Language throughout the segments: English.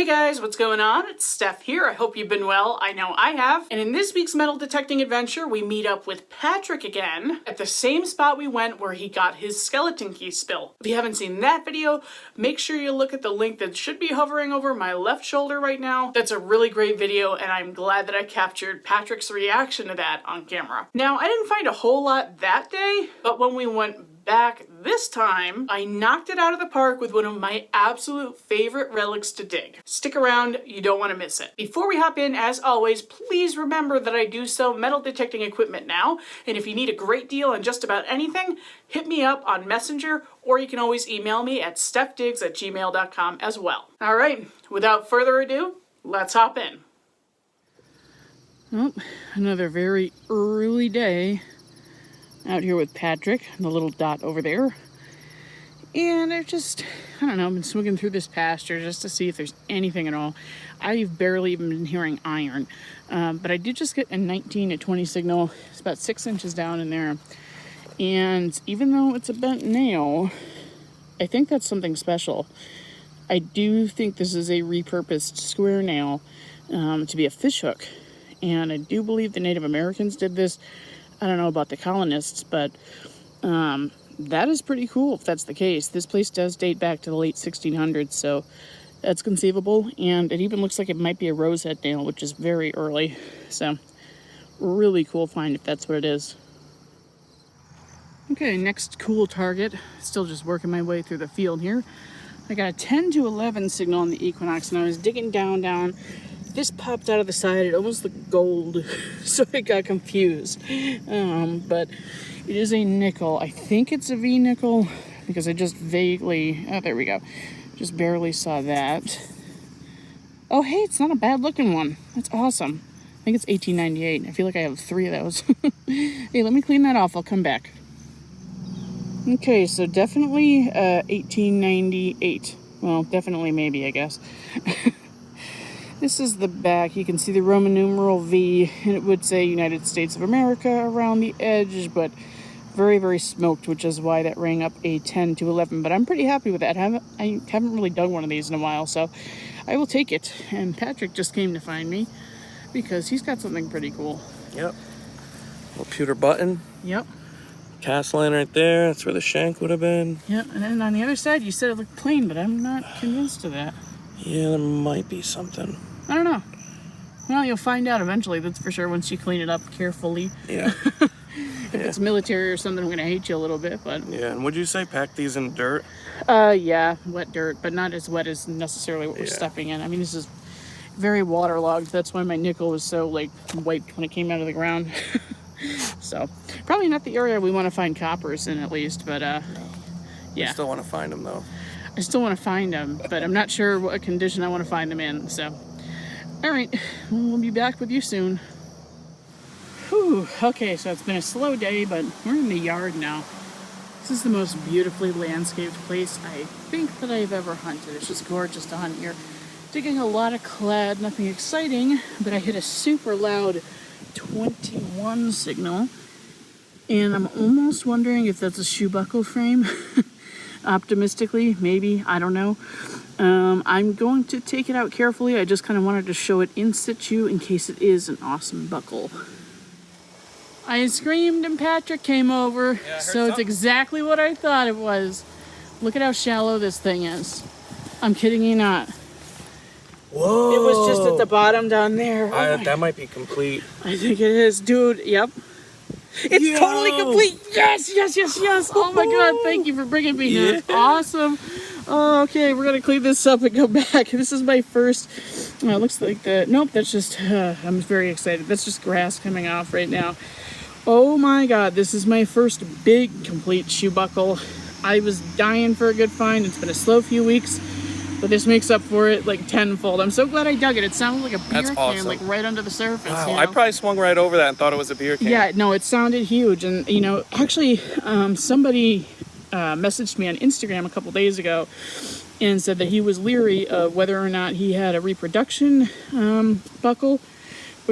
guys, what's going on? It's Steph here. I hope you've been well. I know I have. And in this week's metal detecting adventure, we meet up with Patrick again at the same spot we went where he got his skeleton key spill. If you haven't seen that video, make sure you look at the link that should be hovering over my left shoulder right now. That's a really great video, and I'm glad that I captured Patrick's reaction to that on camera. Now, I didn't find a whole lot that day, but when we went back this time, I knocked it out of the park with one of my absolute favorite relics to dig. Stick around, you don't want to miss it. Before we hop in, as always, please remember that I do sell metal detecting equipment now, and if you need a great deal on just about anything, hit me up on Messenger, or you can always email me at stefdigs@gmail.com as well. All right, without further ado, let's hop in. Well, another very early day out here with Patrick, the little dot over there. And I don't know, I've been swinging through this pasture just to see if there's anything at all. I've barely even been hearing iron. But I did just get a 19 to 20 signal. It's about 6 inches down in there. And even though it's a bent nail, I think that's something special. I do think this is a repurposed square nail to be a fish hook. And I do believe the Native Americans did this. I don't know about the colonists, but that is pretty cool if that's the case. This place does date back to the late 1600s, so that's conceivable. And it even looks like it might be a rosehead nail, which is very early. So really cool find if that's what it is. Okay, next cool target. Still just working my way through the field here. I got a 10 to 11 signal on the Equinox, and I was digging down. This popped out of the side. It almost looked gold, so I got confused. But it is a nickel. I think it's a V nickel because I just vaguely, oh, there we go. Just barely saw that. Oh, hey, it's not a bad looking one. That's awesome. I think it's 1898. I feel like I have 3 of those. Hey, let me clean that off. I'll come back. Okay, so definitely 1898. Well, definitely maybe, I guess. This is the back. You can see the Roman numeral V, and it would say United States of America around the edge, but very, very smoked, which is why that rang up a 10 to 11. But I'm pretty happy with that. I haven't really done one of these in a while, so I will take it. And Patrick just came to find me because he's got something pretty cool. Yep. Little pewter button. Yep. Cast line right there. That's where the shank would have been. Yep. And then on the other side, you said it looked plain, but I'm not convinced of that. Yeah, there might be something. I don't know. Well, you'll find out eventually, that's for sure, once you clean it up carefully. Yeah. If it's military or something, I'm going to hate you a little bit, but... Yeah, and would you say pack these in dirt? Yeah, wet dirt, but not as wet as necessarily what we're stepping in. I mean, this is very waterlogged. That's why my nickel was so, wiped when it came out of the ground. So, probably not the area we want to find coppers in, at least, but, No. Yeah. You still want to find them, though. I still want to find them, but I'm not sure what condition I want to find them in, so... Alright, we'll be back with you soon. Whew, okay, so it's been a slow day, but we're in the yard now. This is the most beautifully landscaped place I think that I've ever hunted. It's just gorgeous to hunt here. Digging a lot of clad, nothing exciting, but I hit a super loud 21 signal, and I'm almost wondering if that's a shoe buckle frame. Optimistically, maybe, I don't know. I'm going to take it out carefully. I just kind of wanted to show it in situ in case it is an awesome buckle. I screamed and Patrick came over, so it's exactly what I thought it was. Look at how shallow this thing is. I'm kidding you not. Whoa! It was just at the bottom down there. That might be complete. I think it is, dude. Yep. It's totally complete. Yes. Oh my God. Thank you for bringing me here. It's awesome. Oh, okay, we're going to clean this up and go back. This is my first, it looks like nope, that's just, I'm very excited. That's just grass coming off right now. Oh my God, this is my first big complete shoe buckle. I was dying for a good find. It's been a slow few weeks, but this makes up for it like tenfold. I'm so glad I dug it. It sounded like a beer can, right under the surface. Wow, you know? I probably swung right over that and thought it was a beer can. Yeah, no, it sounded huge. And, actually, somebody messaged me on Instagram a couple days ago and said that he was leery of whether or not he had a reproduction buckle,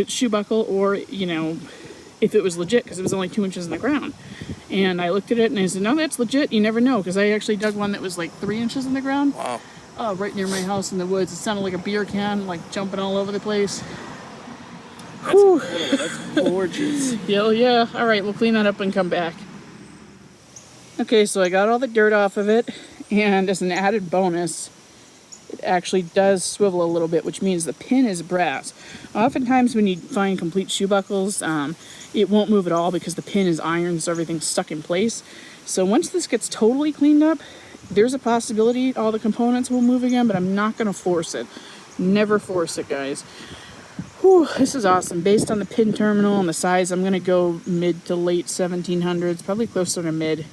shoe buckle, or, if it was legit, because it was only 2 inches in the ground. And I looked at it and I said, no, that's legit. You never know, because I actually dug one that was like 3 inches in the ground. Wow. Right near my house in the woods. It sounded like a beer can, like jumping all over the place. That's incredible. That's gorgeous. Yeah. All right, we'll clean that up and come back. Okay, so I got all the dirt off of it, and as an added bonus, it actually does swivel a little bit, which means the pin is brass. Oftentimes when you find complete shoe buckles, it won't move at all because the pin is iron, so everything's stuck in place. So once this gets totally cleaned up, there's a possibility all the components will move again, but I'm not going to force it. Never force it, guys. Whew, this is awesome. Based on the pin terminal and the size, I'm going to go mid to late 1700s, probably closer to mid.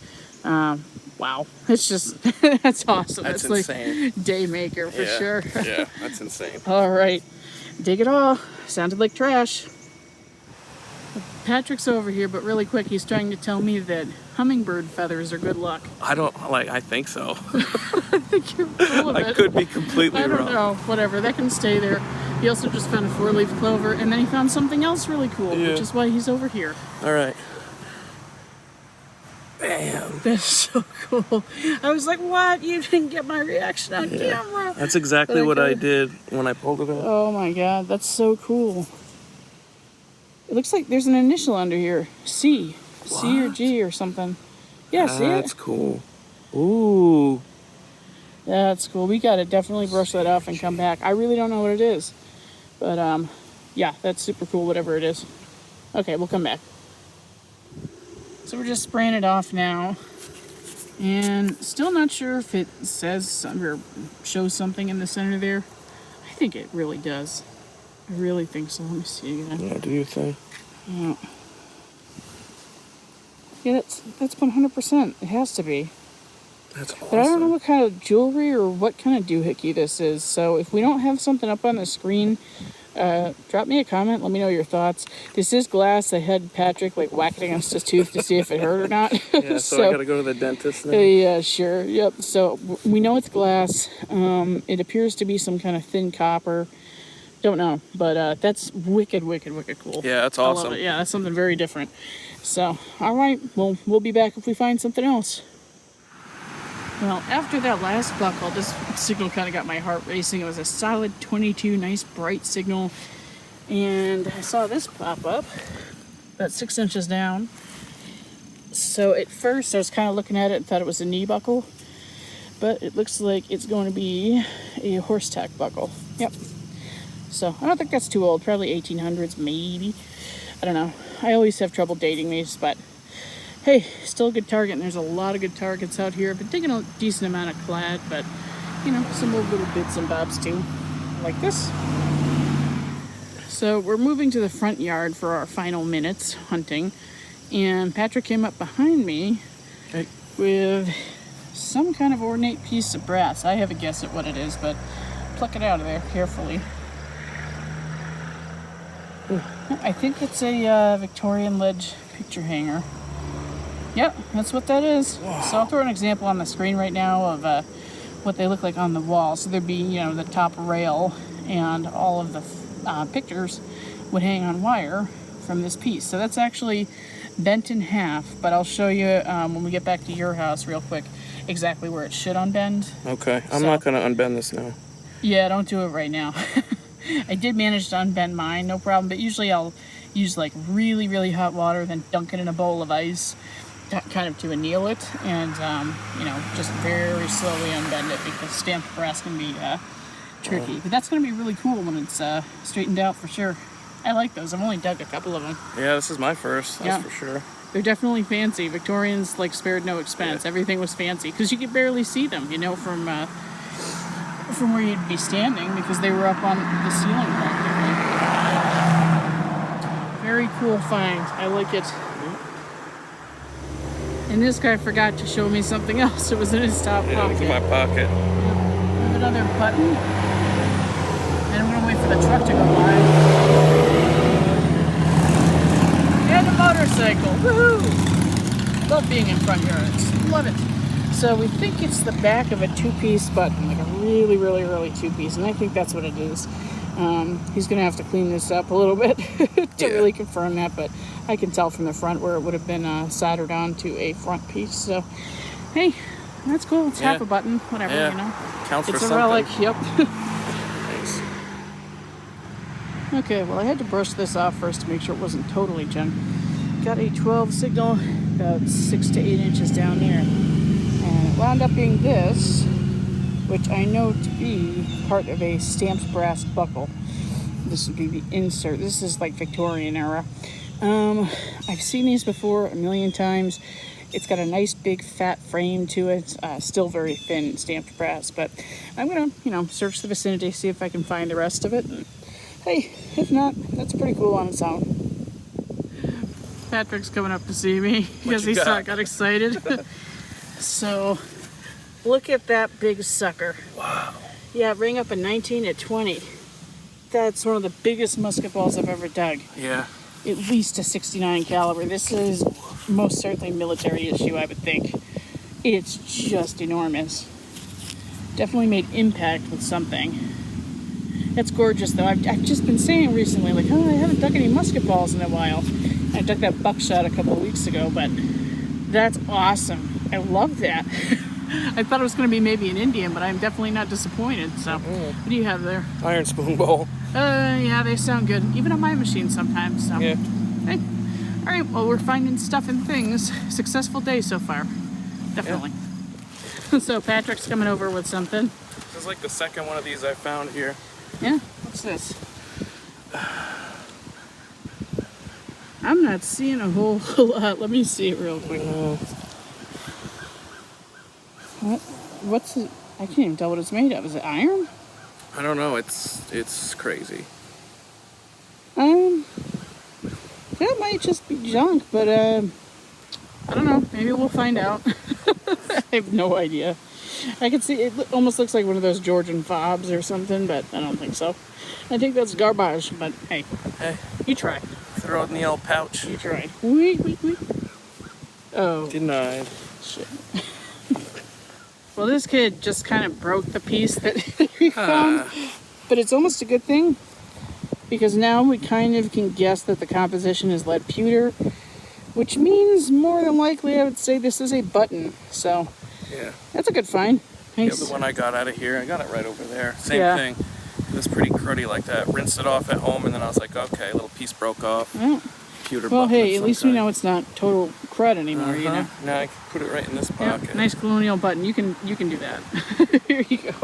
Wow, it's just, that's awesome. That's insane. Like day maker for sure. Yeah, that's insane. All right, dig it all. Sounded like trash. Patrick's over here, but really quick, he's trying to tell me that hummingbird feathers are good luck. I think so. I think you're full of it. I could be completely wrong. I don't know, whatever, that can stay there. He also just found a 4-leaf clover, and then he found something else really cool, which is why he's over here. All right. Bam. That's so cool. I was like, what? You didn't get my reaction on camera. That's exactly what I did when I pulled it out. Oh my god, that's so cool. It looks like there's an initial under here. C. What? C or G or something. Yeah, see it? That's cool. Ooh. That's cool. We gotta definitely brush that off and come back. I really don't know what it is. But, yeah, that's super cool, whatever it is. Okay, we'll come back. So we're just spraying it off now. And still not sure if it says or shows something in the center there. I think it really does. I really think so. Let me see again. Yeah, do your thing. Yeah. Yeah, that's 100%. It has to be. That's awesome. But I don't know what kind of jewelry or what kind of doohickey this is. So if we don't have something up on the screen, drop me a comment. Let me know your thoughts. This is glass. I had Patrick like whack it against his tooth to see if it hurt or not. Yeah, so I gotta go to the dentist now. Yeah, sure. Yep. So we know it's glass. It appears to be some kind of thin copper. Don't know, but that's wicked, wicked, wicked cool. Yeah, that's awesome. I love it. Yeah, that's something very different. So, all right, we'll be back if we find something else. Well, after that last buckle, this signal kind of got my heart racing. It was a solid 22, nice bright signal. And I saw this pop up, about 6 inches down. So at first I was kind of looking at it and thought it was a knee buckle. But it looks like it's going to be a horse tack buckle. Yep. So I don't think that's too old, probably 1800s, maybe. I don't know. I always have trouble dating these, but hey, still a good target, and there's a lot of good targets out here. I've been digging a decent amount of clad, but, you know, some old little bits and bobs too, like this. So we're moving to the front yard for our final minutes hunting, and Patrick came up behind me with some kind of ornate piece of brass. I have a guess at what it is, but pluck it out of there carefully. I think it's a Victorian ledge picture hanger. Yep, that's what that is. Wow. So I'll throw an example on the screen right now of what they look like on the wall. So there'd be, you know, the top rail, and all of the pictures would hang on wire from this piece. So that's actually bent in half, but I'll show you when we get back to your house real quick exactly where it should unbend. Okay, I'm not going to unbend this now. Yeah, don't do it right now. I did manage to unbend mine, no problem, but usually I'll use like really, really hot water, then dunk it in a bowl of ice, kind of to anneal it, and you know, just very slowly unbend it because stamped brass can be tricky. But that's going to be really cool when it's straightened out for sure. I like those. I've only dug a couple of them. Yeah, this is my first, that's for sure. They're definitely fancy. Victorians like spared no expense. Everything was fancy because you could barely see them, you know, from where you'd be standing because they were up on the ceiling practically. Very cool find. I like it. And this guy forgot to show me something else. It was in his top pocket. It was in my pocket. Yep. Another button. And I'm gonna wait for the truck to go by. And a motorcycle. Woohoo! Love being in front yards. Love it. So we think it's the back of a two-piece button, like a really, really, really two-piece, and I think that's what it is. He's gonna have to clean this up a little bit to really confirm that, but I can tell from the front where it would have been soldered onto a front piece. So, hey, that's cool. It's half a button, whatever, you know. Counts It's for a something. relic, yep. Nice. Okay, well, I had to brush this off first to make sure it wasn't totally junk. Got a 12 signal, about 6 to 8 inches down here. And it wound up being this, which I know to be part of a stamped brass buckle. This would be the insert. This is like Victorian era. I've seen these before a million times. It's got a nice big fat frame to it. Still very thin stamped brass, but I'm gonna, you know, search the vicinity, see if I can find the rest of it. And, hey, if not, that's pretty cool on its own. Patrick's coming up to see me because he got excited. So, look at that big sucker. Wow. Yeah, ring up a 19 at 20. That's one of the biggest musket balls I've ever dug. Yeah. At least a 69 caliber. This is most certainly military issue, I would think. It's just enormous. Definitely made impact with something. That's gorgeous, though. I've just been saying recently, like, oh, I haven't dug any musket balls in a while. I dug that buckshot a couple of weeks ago, but that's awesome. I love that. I thought it was going to be maybe an Indian, but I'm definitely not disappointed. So, what do you have there? Iron spoon bowl. Yeah, they sound good. Even on my machine sometimes. So. Yeah. Hey. All right, well, we're finding stuff and things. Successful day so far. Definitely. Yeah. So Patrick's coming over with something. This is like the second one of these I found here. Yeah? What's this? I'm not seeing a whole lot. Let me see it real quick. What's it? I can't even tell what it's made of. Is it iron? I don't know. It's crazy. That might just be junk, but I don't know. Maybe we'll find out. I have no idea. I can see it almost looks like one of those Georgian fobs or something, but I don't think so. I think that's garbage, but hey, you try. Throw it in the old pouch. You tried. Wait. Oh. Denied. Shit. Well, this kid just kind of broke the piece that we found, but it's almost a good thing because now we kind of can guess that the composition is lead pewter, which means more than likely I would say this is a button. So yeah, that's a good find. Nice. The other one I got out of here, I got it right over there. Same thing. It was pretty cruddy like that. Rinsed it off at home, and then I was like, okay, a little piece broke off. Yeah. Well, hey, at least we know it's not total crud anymore, you know? Now I can put it right in this pocket. Yeah, nice colonial button. You can do that. Here you go.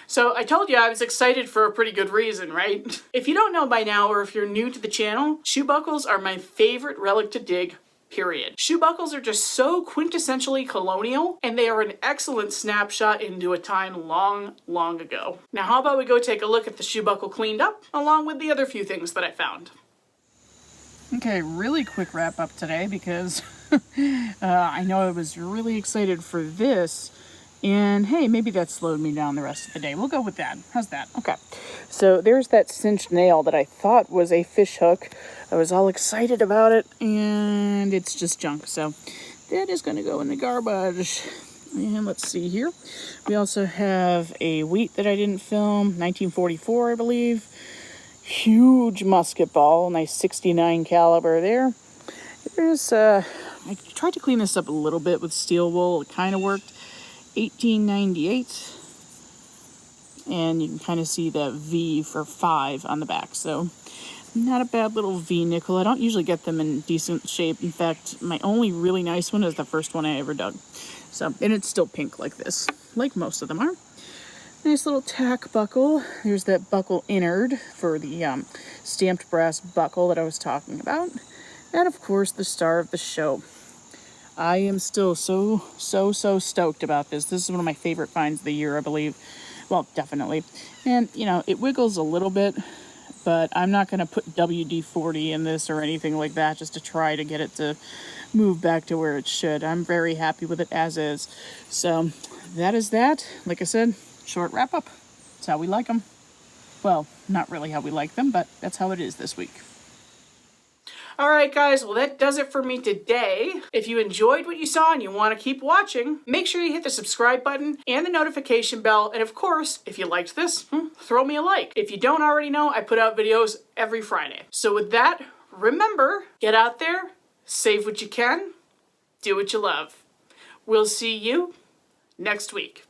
So I told you I was excited for a pretty good reason, right? If you don't know by now, or if you're new to the channel, shoe buckles are my favorite relic to dig. Period. Shoe buckles are just so quintessentially colonial, and they are an excellent snapshot into a time long, long ago. Now, how about we go take a look at the shoe buckle cleaned up, along with the other few things that I found. Okay, really quick wrap up today because I know I was really excited for this, and hey, maybe that slowed me down the rest of the day. We'll go with that. How's that? Okay. So there's that cinched nail that I thought was a fish hook. I was all excited about it, and it's just junk. So that is going to go in the garbage. And let's see here. We also have a wheat that I didn't film, 1944, I believe. Huge musket ball, nice 69 caliber there. There's, I tried to clean this up a little bit with steel wool. It kind of worked. 1898. And you can kind of see the V for 5 on the back. So not a bad little V nickel. I don't usually get them in decent shape. In fact, my only really nice one is the first one I ever dug. So, and it's still pink like this, like most of them are. Nice little tack buckle. There's that buckle innard for the stamped brass buckle that I was talking about. And of course, the star of the show. I am still so stoked about this. This is one of my favorite finds of the year, I believe. Well, definitely. And, you know, it wiggles a little bit, but I'm not going to put WD-40 in this or anything like that just to try to get it to move back to where it should. I'm very happy with it as is. So, that is that. Like I said, short wrap up. That's how we like them. Well, not really how we like them, but that's how it is this week. All right, guys, well, that does it for me today. If you enjoyed what you saw and you want to keep watching, make sure you hit the subscribe button and the notification bell. And of course, if you liked this, throw me a like. If you don't already know, I put out videos every Friday. So with that, remember, get out there, save what you can, do what you love. We'll see you next week.